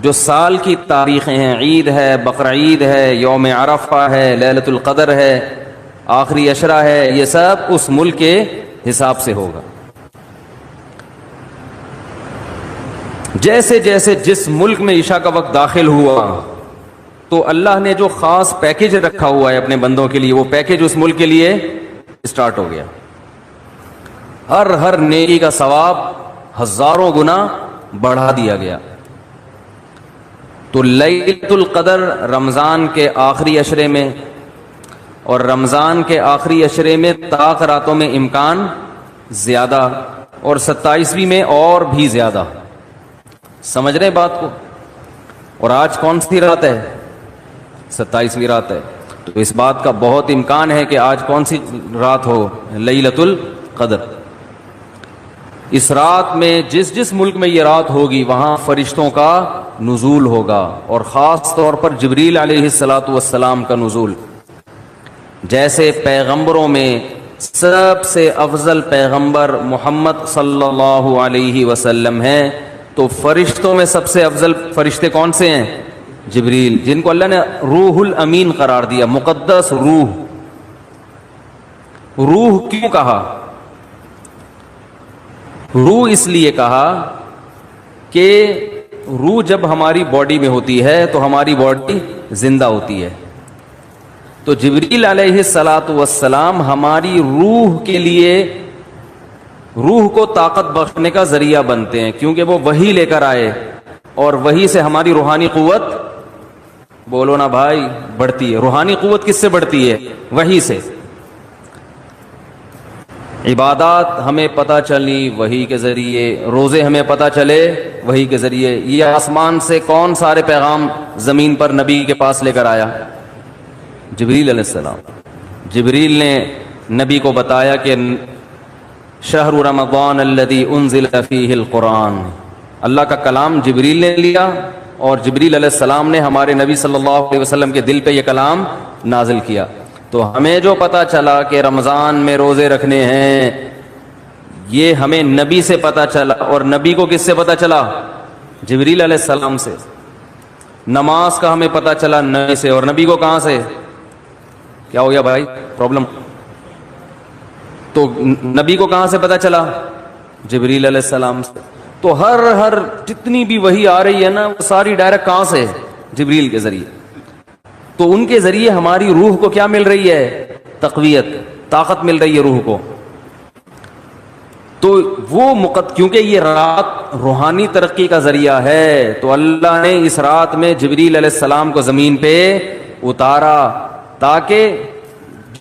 جو سال کی تاریخیں ہیں، عید ہے، بقر عید ہے، یوم عرفہ ہے، لیلۃ القدر ہے، آخری عشرہ ہے، یہ سب اس ملک کے حساب سے ہوگا. جیسے جیسے جس ملک میں عشاء کا وقت داخل ہوا تو اللہ نے جو خاص پیکیج رکھا ہوا ہے اپنے بندوں کے لیے، وہ پیکیج اس ملک کے لیے اسٹارٹ ہو گیا. ہر نیکی کا ثواب ہزاروں گنا بڑھا دیا گیا. تو لیلۃ القدر رمضان کے آخری عشرے میں، اور رمضان کے آخری عشرے میں طاق راتوں میں امکان زیادہ، اور 27ویں میں اور بھی زیادہ. سمجھ رہے ہیں بات کو؟ اور آج کون سی رات ہے؟ 27ویں رات ہے. تو اس بات کا بہت امکان ہے کہ آج کون سی رات ہو؟ لیلۃ القدر. اس رات میں جس ملک میں یہ رات ہوگی وہاں فرشتوں کا نزول ہوگا، اور خاص طور پر جبریل علیہ الصلاۃ والسلام کا نزول. جیسے پیغمبروں میں سب سے افضل پیغمبر محمد صلی اللہ علیہ وسلم ہیں، تو فرشتوں میں سب سے افضل فرشتے کون سے ہیں؟ جبریل، جن کو اللہ نے روح الامین قرار دیا، مقدس روح. روح کیوں کہا؟ روح اس لیے کہا کہ روح جب ہماری باڈی میں ہوتی ہے تو ہماری باڈی زندہ ہوتی ہے. تو جبریل علیہ الصلاۃ والسلام ہماری روح کے لیے، روح کو طاقت بخشنے کا ذریعہ بنتے ہیں، کیونکہ وہ وحی لے کر آئے، اور وحی سے ہماری روحانی قوت، بولو نا بھائی، بڑھتی ہے. روحانی قوت کس سے بڑھتی ہے؟ وحی سے. عبادات ہمیں پتہ چلی وحی کے ذریعے، روزے ہمیں پتہ چلے وحی کے ذریعے. یہ آسمان سے کون سارے پیغام زمین پر نبی کے پاس لے کر آیا؟ جبریل علیہ السلام. جبریل نے نبی کو بتایا کہ شہر رمضان الذی انزل فیہ القرآن. اللہ کا کلام جبریل نے لیا، اور جبریل علیہ السلام نے ہمارے نبی صلی اللہ علیہ وسلم کے دل پہ یہ کلام نازل کیا. تو ہمیں جو پتہ چلا کہ رمضان میں روزے رکھنے ہیں، یہ ہمیں نبی سے پتہ چلا. اور نبی کو کس سے پتہ چلا؟ جبریل علیہ السلام سے. نماز کا ہمیں پتہ چلا نبی سے، اور نبی کو کہاں سے؟ کیا ہو گیا بھائی؟ پرابلم؟ تو نبی کو کہاں سے پتہ چلا؟ جبریل علیہ السلام سے. تو ہر جتنی بھی وحی آ رہی ہے نا، وہ ساری ڈائریکٹ کہاں سے؟ جبریل کے ذریعے. تو ان کے ذریعے ہماری روح کو کیا مل رہی ہے؟ تقویت، طاقت مل رہی ہے روح کو. تو وہ کیونکہ یہ رات روحانی ترقی کا ذریعہ ہے، تو اللہ نے اس رات میں جبریل علیہ السلام کو زمین پہ اتارا، تاکہ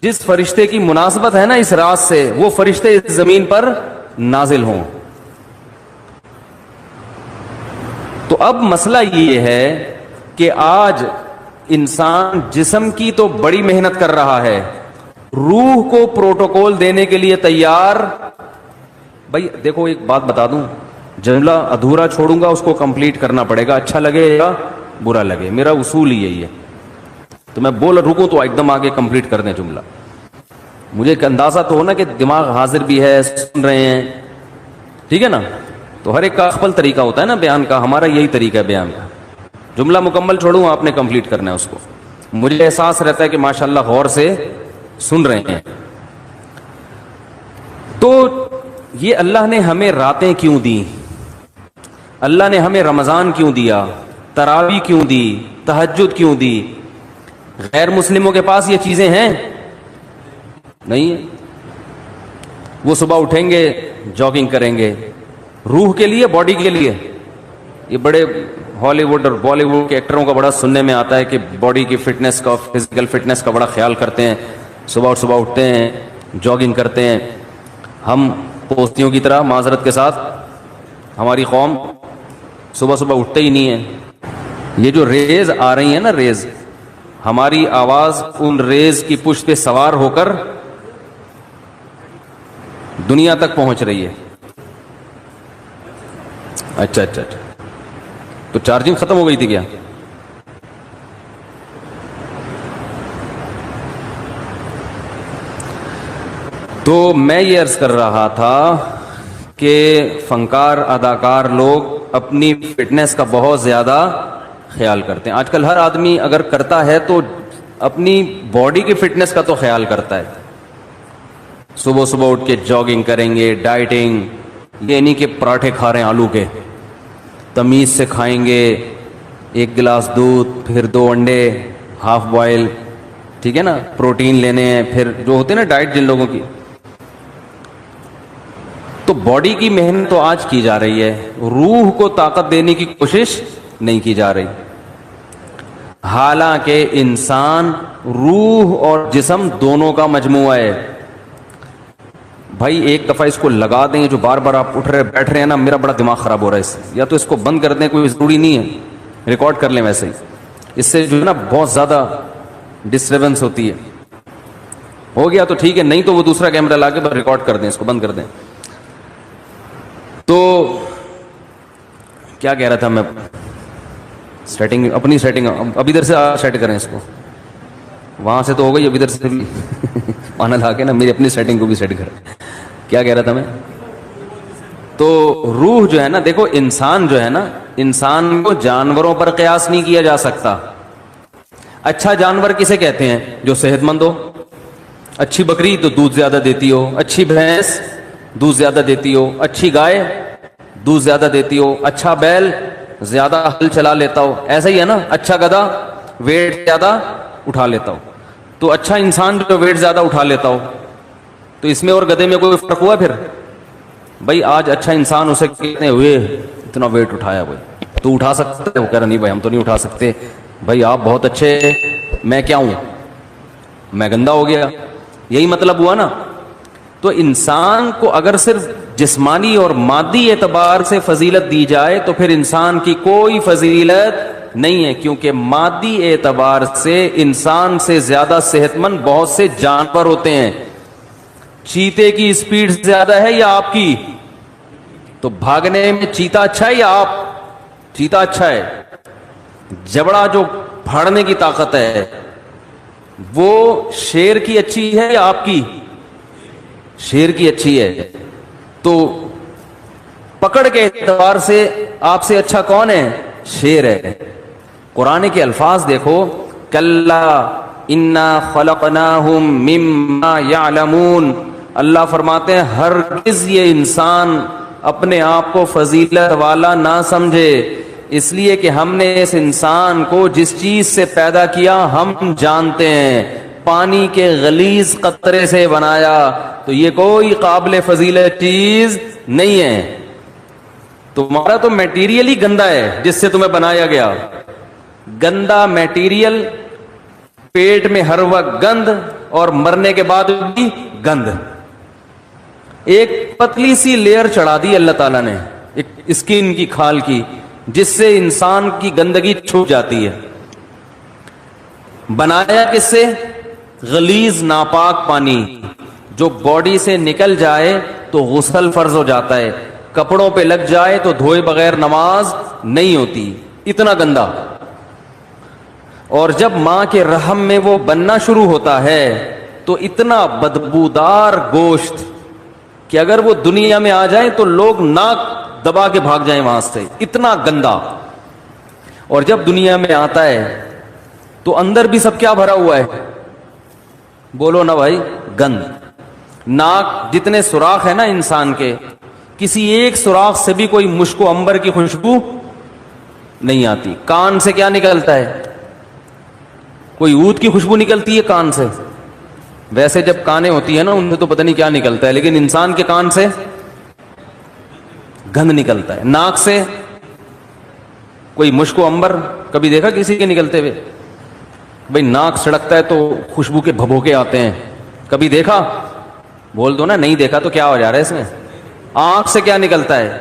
جس فرشتے کی مناسبت ہے نا اس رات سے، وہ فرشتے اس زمین پر نازل ہوں. تو اب مسئلہ یہ ہے کہ آج انسان جسم کی تو بڑی محنت کر رہا ہے، روح کو پروٹوکول دینے کے لیے تیار. بھائی دیکھو ایک بات بتا دوں، جملہ ادھورا چھوڑوں گا، اس کو کمپلیٹ کرنا پڑے گا، اچھا لگے یا برا لگے، میرا اصول ہی یہی ہے. تو میں بول رکوں تو ایک دم آگے کمپلیٹ کر دیں جملہ. مجھے ایک اندازہ تو ہو نا کہ دماغ حاضر بھی ہے، سن رہے ہیں، ٹھیک ہے نا؟ تو ہر ایک کا خپل طریقہ ہوتا ہے نا بیان کا، ہمارا یہی طریقہ ہے بیان کا. جملہ مکمل چھوڑوں، آپ نے کمپلیٹ کرنا ہے اس کو. مجھے احساس رہتا ہے کہ ماشاءاللہ غور سے سن رہے ہیں. تو یہ اللہ نے ہمیں راتیں کیوں دی؟ اللہ نے ہمیں رمضان کیوں دیا؟ تراویح کیوں دی؟ تہجد کیوں دی؟ غیر مسلموں کے پاس یہ چیزیں ہیں؟ نہیں ہے. وہ صبح اٹھیں گے، جاگنگ کریں گے، روح کے لیے، باڈی کے لیے. یہ بڑے ہالی ووڈ اور بالی ووڈ کے ایکٹروں کا بڑا سننے میں آتا ہے کہ باڈی کی فٹنس کا، فزیکل فٹنس کا بڑا خیال کرتے ہیں، صبح اٹھتے ہیں، جاگنگ کرتے ہیں. ہم پوستیوں کی طرح، معذرت کے ساتھ، ہماری قوم صبح اٹھتے ہی نہیں ہے. یہ جو ریز آ رہی ہیں نا، ریز، ہماری آواز ان ریز کی پشت پہ سوار ہو کر دنیا تک پہنچ رہی ہے. اچھا تو چارجنگ ختم ہو گئی تھی کیا؟ تو میں یہ عرض کر رہا تھا کہ فنکار، اداکار لوگ اپنی فٹنس کا بہت زیادہ خیال کرتے ہیں. آج کل ہر آدمی اگر کرتا ہے تو اپنی باڈی کی فٹنس کا تو خیال کرتا ہے. صبح صبح اٹھ کے جاگنگ کریں گے, ڈائٹنگ, یہ نہیں کہ پراٹھے کھا رہے ہیں آلو کے, تمیز سے کھائیں گے, 1 گلاس دودھ, پھر 2 انڈے ہاف بوائل, ٹھیک ہے نا, پروٹین لینے ہیں, پھر جو ہوتے ہیں نا ڈائٹ جن لوگوں کی. تو باڈی کی محنت تو آج کی جا رہی ہے, روح کو طاقت دینے کی کوشش نہیں کی جا رہی. حالانکہ انسان روح اور جسم دونوں کا مجموعہ ہے. بھائی ایک دفعہ اس کو لگا دیں, جو بار بار آپ اٹھ رہے بیٹھ رہے ہیں نا, میرا بڑا دماغ خراب ہو رہا ہے اس سے, یا تو اس کو بند کر دیں, کوئی ضروری نہیں ہے, ریکارڈ کر لیں ویسے ہی, اس سے جو ہے نا بہت زیادہ ڈسٹربنس ہوتی ہے. ہو گیا تو ٹھیک ہے, نہیں تو وہ دوسرا کیمرہ لا کے ریکارڈ کر دیں, اس کو بند کر دیں. تو کیا کہہ رہا تھا میں, سیٹنگ, اپنی سیٹنگ, اب ادھر سے سیٹ کریں اس کو, وہاں سے تو ہو گئی, اب ادھر سے بھی پانا لا کے نا میری اپنی سیٹنگ کو بھی سیٹ کریں. کیا کہہ رہا تھا میں, تو روح جو ہے نا, دیکھو انسان جو ہے نا, انسان کو جانوروں پر قیاس نہیں کیا جا سکتا. اچھا جانور کسے کہتے ہیں؟ جو صحت مند ہو. اچھی بکری تو دودھ زیادہ دیتی ہو, اچھی بھینس دودھ زیادہ دیتی ہو, اچھی گائے دودھ زیادہ دیتی ہو, اچھا بیل زیادہ ہل چلا لیتا ہو, ایسا ہی ہے نا. اچھا گدھا ویٹ زیادہ اٹھا لیتا ہو. تو اچھا انسان جو ویٹ زیادہ اٹھا لیتا ہو, تو اس میں اور گدھے میں کوئی فرق ہوا پھر؟ بھائی آج اچھا انسان اسے کتنے ہوئے, اتنا ویٹ اٹھایا, بھائی تو اٹھا سکتے ہے؟ وہ کہہ رہا نہیں بھائی ہم تو نہیں اٹھا سکتے. بھائی آپ بہت اچھے, میں کیا ہوں, میں گندا ہو گیا, یہی مطلب ہوا نا. تو انسان کو اگر صرف جسمانی اور مادی اعتبار سے فضیلت دی جائے تو پھر انسان کی کوئی فضیلت نہیں ہے, کیونکہ مادی اعتبار سے انسان سے زیادہ صحت مند بہت سے جانور ہوتے ہیں. چیتے کی اسپیڈ زیادہ ہے یا آپ کی؟ تو بھاگنے میں چیتا اچھا ہے یا آپ؟ چیتا اچھا ہے. جبڑا جو پھاڑنے کی طاقت ہے وہ شیر کی اچھی ہے یا آپ کی؟ شیر کی اچھی ہے. تو پکڑ کے اعتبار سے آپ سے اچھا کون ہے؟ شیر ہے. قرآن کے الفاظ دیکھو, کلا انا خلقناہم مما یعلمون. اللہ فرماتے ہیں ہرگز یہ انسان اپنے آپ کو فضیلت والا نہ سمجھے, اس لیے کہ ہم نے اس انسان کو جس چیز سے پیدا کیا ہم جانتے ہیں. پانی کے غلیظ قطرے سے بنایا, تو یہ کوئی قابل فضیلت چیز نہیں ہے. تمہارا تو میٹیریل ہی گندا ہے جس سے تمہیں بنایا گیا. گندا میٹیریل, پیٹ میں ہر وقت گند, اور مرنے کے بعد بھی گند. ایک پتلی سی لیئر چڑھا دی اللہ تعالیٰ نے, ایک اسکن کی, کھال کی, جس سے انسان کی گندگی چھپ جاتی ہے. بنایا کس سے؟ غلیظ ناپاک پانی, جو باڈی سے نکل جائے تو غسل فرض ہو جاتا ہے, کپڑوں پہ لگ جائے تو دھوئے بغیر نماز نہیں ہوتی, اتنا گندا. اور جب ماں کے رحم میں وہ بننا شروع ہوتا ہے تو اتنا بدبودار گوشت کہ اگر وہ دنیا میں آ جائیں تو لوگ ناک دبا کے بھاگ جائیں وہاں سے, اتنا گندا. اور جب دنیا میں آتا ہے تو اندر بھی سب کیا بھرا ہوا ہے؟ بولو نا بھائی, گند. ناک جتنے سوراخ ہے نا انسان کے, کسی ایک سوراخ سے بھی کوئی مشک و عنبر کی خوشبو نہیں آتی. کان سے کیا نکلتا ہے؟ کوئی عود کی خوشبو نکلتی ہے کان سے. ویسے جب کانیں ہوتی ہے نا ان سے تو پتہ نہیں کیا نکلتا ہے, لیکن انسان کے کان سے گند نکلتا ہے. ناک سے کوئی مشک و عنبر کبھی دیکھا کسی کے نکلتے ہوئے؟ بھئی ناک سڑکتا ہے تو خوشبو کے بھبوکے آتے ہیں, کبھی دیکھا؟ بول دو نا نہیں دیکھا. تو کیا ہو جا رہا ہے اس میں؟ آنکھ سے کیا نکلتا ہے؟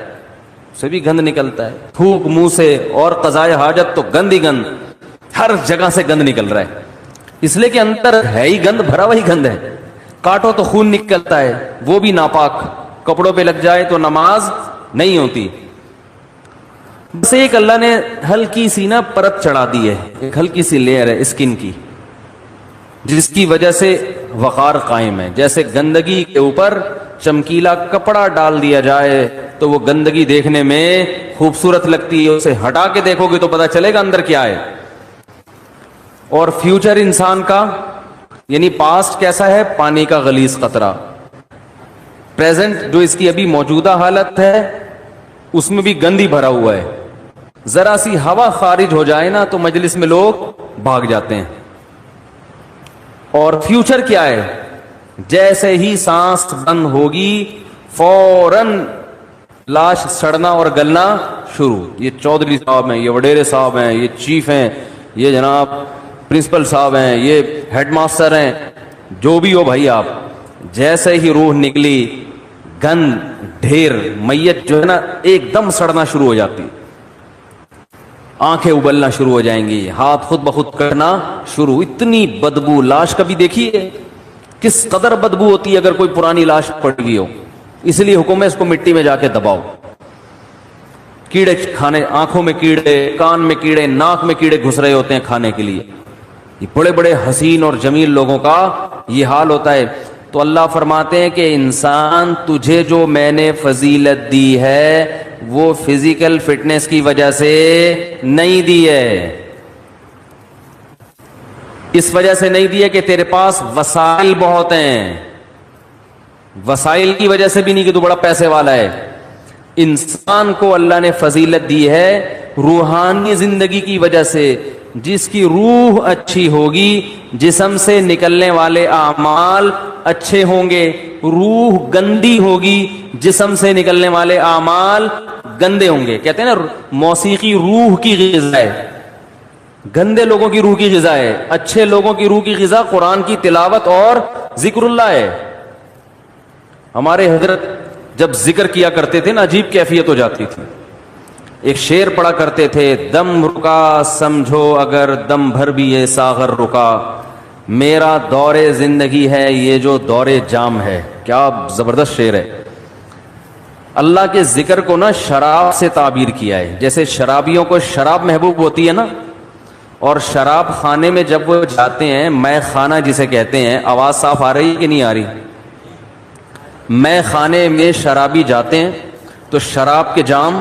سے بھی گند نکلتا ہے. تھوک منہ سے اور قضائے حاجت تو گند ہی گند, ہر جگہ سے گند نکل رہا ہے. اس لیے کہ اندر ہے ہی گند, بھرا وہی گند ہے. کاٹو تو خون نکلتا ہے, وہ بھی ناپاک. کپڑوں پہ لگ جائے تو نماز نہیں ہوتی. بس ایک اللہ نے ہلکی سی نا پرت چڑھا دی ہے, ایک ہلکی سی لیئر ہے اسکن کی, جس کی وجہ سے وقار قائم ہے. جیسے گندگی کے اوپر چمکیلا کپڑا ڈال دیا جائے تو وہ گندگی دیکھنے میں خوبصورت لگتی ہے، اسے ہٹا کے دیکھو گے تو پتا چلے گا اندر کیا ہے۔ اور فیوچر انسان کا یعنی پاسٹ کیسا ہے؟ پانی کا غلیظ قطرہ۔ پریزنٹ جو اس کی ابھی موجودہ حالت ہے اس میں بھی گندی بھرا ہوا ہے، ذرا سی ہوا خارج ہو جائے نا تو مجلس میں لوگ بھاگ جاتے ہیں۔ اور فیوچر کیا ہے؟ جیسے ہی سانس بند ہوگی فوراً لاش سڑنا اور گلنا شروع۔ یہ چودھری صاحب ہیں، یہ وڈیرے صاحب ہیں، یہ چیف ہیں، یہ جناب پرنسپل صاحب ہیں، یہ ہیڈ ماسٹر ہیں، جو بھی ہو بھائی آپ، جیسے ہی روح نکلی گند ڈھیر میت جو ہے نا ایک دم سڑنا شروع ہو جاتی، آنکھیں ابلنا شروع ہو جائیں گی، ہاتھ خود بخود کرنا شروع۔ اتنی بدبو لاش کبھی دیکھی ہے؟ کس قدر بدبو ہوتی ہے اگر کوئی پرانی لاش پڑ گئی ہو۔ اس لیے حکم ہے اس کو مٹی میں جا کے دباؤ۔ کیڑے کھانے، آنکھوں میں کیڑے، کان میں کیڑے، ناک میں کیڑے گھس رہے ہوتے ہیں کھانے کے لیے۔ یہ بڑے بڑے حسین اور جمیل لوگوں کا یہ حال ہوتا ہے۔ تو اللہ فرماتے ہیں کہ انسان تجھے جو میں نے فضیلت دی ہے وہ فزیکل فٹنس کی وجہ سے نہیں دی ہے، اس وجہ سے نہیں دی ہے کہ تیرے پاس وسائل بہت ہیں، وسائل کی وجہ سے بھی نہیں کہ تو بڑا پیسے والا ہے۔ انسان کو اللہ نے فضیلت دی ہے روحانی زندگی کی وجہ سے۔ جس کی روح اچھی ہوگی جسم سے نکلنے والے اعمال اچھے ہوں گے، روح گندی ہوگی جسم سے نکلنے والے اعمال گندے ہوں گے۔ کہتے ہیں نا موسیقی روح کی غذا ہے، گندے لوگوں کی روح کی غذا ہے، اچھے لوگوں کی روح کی غذا قرآن کی تلاوت اور ذکر اللہ ہے۔ ہمارے حضرت جب ذکر کیا کرتے تھے نا عجیب کیفیت ہو جاتی تھی۔ ایک شعر پڑھا کرتے تھے، دم رکا سمجھو اگر دم بھر بھی یہ ساغر رکا، میرا دور زندگی ہے یہ جو دور جام ہے۔ کیا زبردست شعر ہے۔ اللہ کے ذکر کو نا شراب سے تعبیر کیا ہے، جیسے شرابیوں کو شراب محبوب ہوتی ہے نا، اور شراب خانے میں جب وہ جاتے ہیں، میں خانہ جسے کہتے ہیں، آواز صاف آ رہی ہے کہ نہیں آ رہی؟ میں خانے میں شرابی جاتے ہیں تو شراب کے جام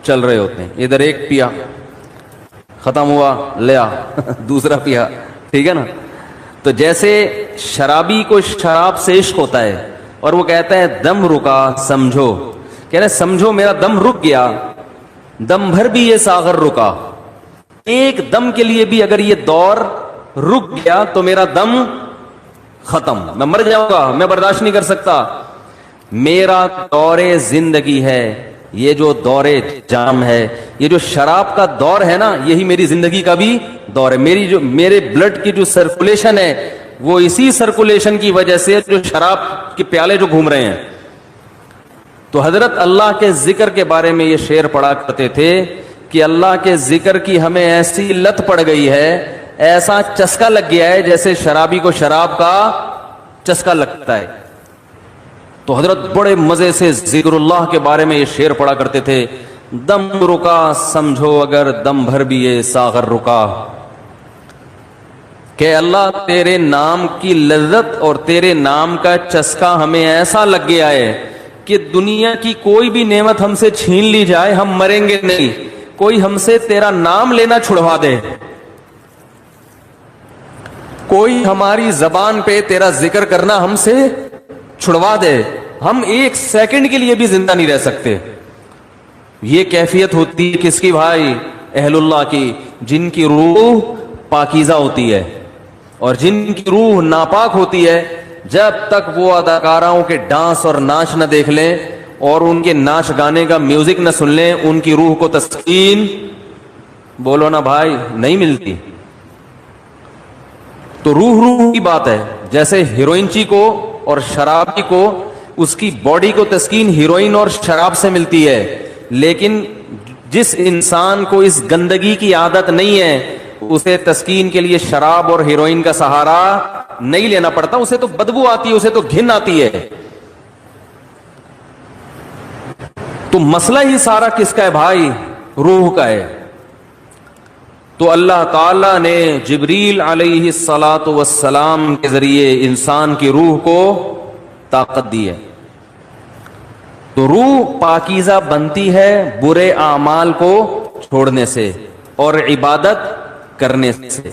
چل رہے ہوتے ہیں، ادھر ایک پیا ختم ہوا لیا دوسرا پیا، ٹھیک ہے نا۔ تو جیسے شرابی کو شراب سے عشق ہوتا ہے اور وہ کہتا ہے دم رکا سمجھو، کہہ رہے سمجھو میرا دم رک گیا، دم بھر بھی یہ ساغر رکا، ایک دم کے لیے بھی اگر یہ دور رک گیا تو میرا دم ختم، میں مر جاؤں گا، میں برداشت نہیں کر سکتا۔ میرا دور زندگی ہے یہ جو دور جام ہے، یہ جو شراب کا دور ہے نا یہی میری زندگی کا بھی دور ہے۔ میرے بلڈ کی جو سرکولیشن ہے وہ اسی سرکولیشن کی وجہ سے جو شراب کے پیالے جو گھوم رہے ہیں۔ تو حضرت اللہ کے ذکر کے بارے میں یہ شعر پڑھا کرتے تھے کہ اللہ کے ذکر کی ہمیں ایسی لت پڑ گئی ہے، ایسا چسکا لگ گیا ہے جیسے شرابی کو شراب کا چسکا لگتا ہے۔ تو حضرت بڑے مزے سے ذکر اللہ کے بارے میں یہ شعر پڑھا کرتے تھے، دم رکا سمجھو اگر دم بھر بھی یہ ساغر رکا، کہ اللہ تیرے نام کی لذت اور تیرے نام کا چسکا ہمیں ایسا لگ گیا ہے کہ دنیا کی کوئی بھی نعمت ہم سے چھین لی جائے ہم مریں گے نہیں، کوئی ہم سے تیرا نام لینا چھڑوا دے، کوئی ہماری زبان پہ تیرا ذکر کرنا ہم سے چھڑوا دے، ہم ایک سیکنڈ کے لیے بھی زندہ نہیں رہ سکتے۔ یہ کیفیت ہوتی ہے کس کی بھائی؟ اہل اللہ کی، جن کی روح پاکیزہ ہوتی ہے، اور جن کی روح ناپاک ہوتی ہے جب تک وہ اداکاراؤں کے ڈانس اور ناچ نہ دیکھ لیں اور ان کے ناچ گانے کا میوزک نہ سن لیں ان کی روح کو تسکین بولو نا بھائی نہیں ملتی۔ تو روح کی بات ہے، جیسے ہیروئنچی کو اور شرابی کو اس کی باڈی کو تسکین ہیروئن اور شراب سے ملتی ہے، لیکن جس انسان کو اس گندگی کی عادت نہیں ہے اسے تسکین کے لیے شراب اور ہیروئن کا سہارا نہیں لینا پڑتا، اسے تو بدبو آتی ہے، اسے تو گھن آتی ہے۔ تو مسئلہ ہی سارا کس کا ہے بھائی؟ روح کا ہے۔ تو اللہ تعالیٰ نے جبریل علیہ الصلاۃ والسلام کے ذریعے انسان کی روح کو طاقت دی ہے۔ تو روح پاکیزہ بنتی ہے برے اعمال کو چھوڑنے سے اور عبادت کرنے سے.